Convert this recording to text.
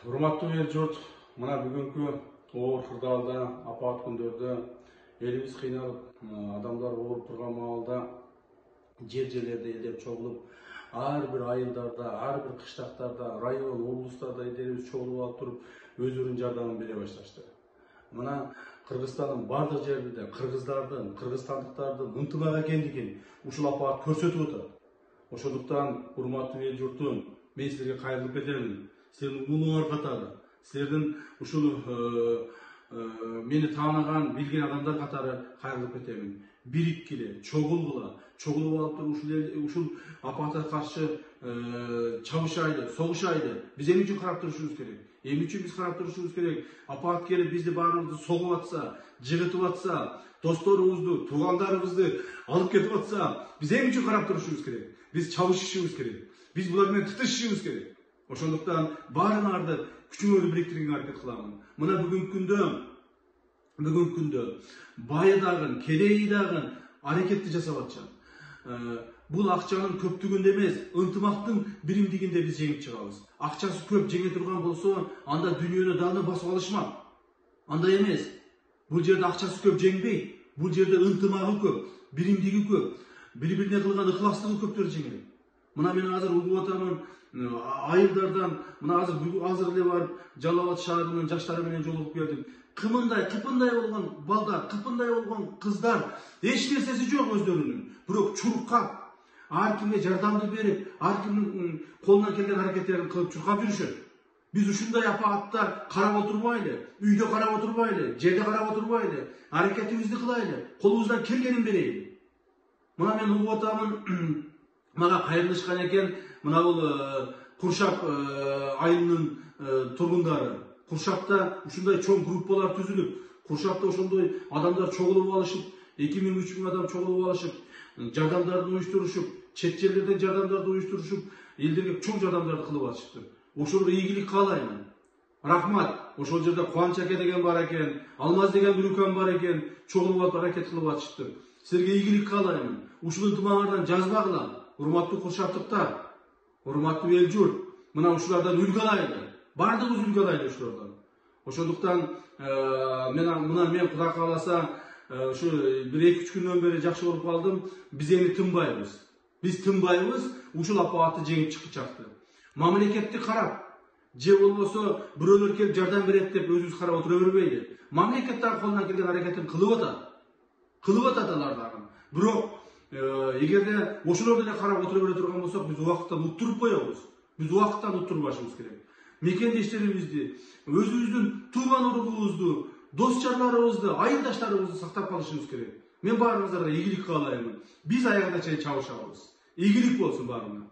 Урматтуу эл журт, мына бүгүнкү оор кырдаалда, апат күндөрдө элибиз кыйналып, адамдар ооруп турган маалда жер-жерлерде элдер чогулуп, ар бир айылдарда, ар бир кыштактарда, район, облустарда элдерибиз чогулуп алып туруп, өздөрүнүн жардамын бере башташты. Мына Кыргызстандын бардык жеринде кыргыздардын, кыргызстандыктардын ынтымак экендигин ушул апат көрсөтүп атат. Ошондуктан урматтуу эл журтум, мен силерге кайрылып кетемин. Силердин улууңар катары, силердин ушул мени таанаган, билген адамдар катары кайрылып кетемин. Бириккиле, чогулгула, чогулуп алып туруп ушул апатка каршы чабышайлы, согушайлы. Биз эмне үчүн карап турушубуз керек? Эмне үчүн биз карап турушубуз керек? Апат келип бизди баарыбызды согуп атса, жыгытып атса, досторубузду, туугандарыбызды алып кетип атса, биз эмне үчүн карап турушубуз керек? Биз чабышышыбыз керек. Биз булар менен тытышышыбыз керек. Ошондуктан баарыңарды күчүңөрдү бириктирүүгө аракет кыламын. Мына бүгүнкү күндө байы дагы, кедейи дагы аракетти жасап атышат. Бул акчанын көптүгүндө эмес, ынтымактын биримдигинде биз жеңип чыгабыз. Акчасы көп жеңе турган болсо, анда дүйнөнү дагы басып алышмак. Андай эмес. Бул жерде акчасы көп жеңбейт. Бул жерде ынтымагы көп, биримдиги көп, бири-бирине кылган ыхластыгы көптөр жеңет. Мына мен азыр угуп атамын, айылдардан, мына азыр эле барып, Жалал Абад шаарынын жаштары менен жолугуп келдим. Кымындай, кыпындай болгон балдар, кыпындай болгон кыздар, эч нерсеси жок өздөрүнүн. Бирок чуркап, ар кимге жардамды берип, ар кимдин колунан келген аракеттерин кылып чуркап жүрүшөт. Биз ушундай апатта карап отурбайлы, үйдө карап отурбайлы, жерде карап отурбайлы, аракетибизди кылайлы, колубуздан келгенин берейли. Мына мен угуп атамын, мага кайрылышкан экен, мына бул Куршап айылынын тургундары. Куршапта ушундай чоң группалар түзүлүп, Куршапта ошондой адамдар чогулуп алышып, 2000–3000 адам чогулуп алышып, жардамдарды уюштурушуп, чет жерлерден жардамдарды уюштурушуп, элдерге чоң жардамдарды кылып атышты. Ошолорго ийгилик каалайм. Рахмат. Ошол жерде Кубанч аке деген бар экен, Алмаз деген бир укам бар экен, чогулуп алып аракет кылып атышты. Силерге ийгилик каалайм. Ушул ынтымагыңардан жазбагыла. Урматтуу куршаптыктар, урматтуу эл журт, мына ушулардан үлгү алайлы. Бардыгыбыз үлгү алайлы ушулардан. Ошондуктан мен Кудай кааласа ушу 1–2 күндөн бери жакшы болуп калдым. Биз эми тынбайбыз. Биз тынбайбыз, ушул апатты жеңип чыкчакты. Мамлекетти карап, же болбосо бирөөлөр келип жардам берет деп өзүбүз карап отура бербейли. Мамлекет дагы колунан келген аракетин кылып атат. Кылып атат алар дагы. Бирок эгерде ошолор деле карап отура бере турган болсок, биз убакыттан уттуруп коебуз. Биз убакыттан уттурбашыбыз керек. Мекендештерибизди, өзүбүздүн тууган уругубузду, дос жарларыбызды, айылдаштарыбызды сактап калышыбыз керек. Мен баарыңыздарга ийгилик каалайм. Биз аягына чейин чабышабыз. Ийгилик болсун баарыңа.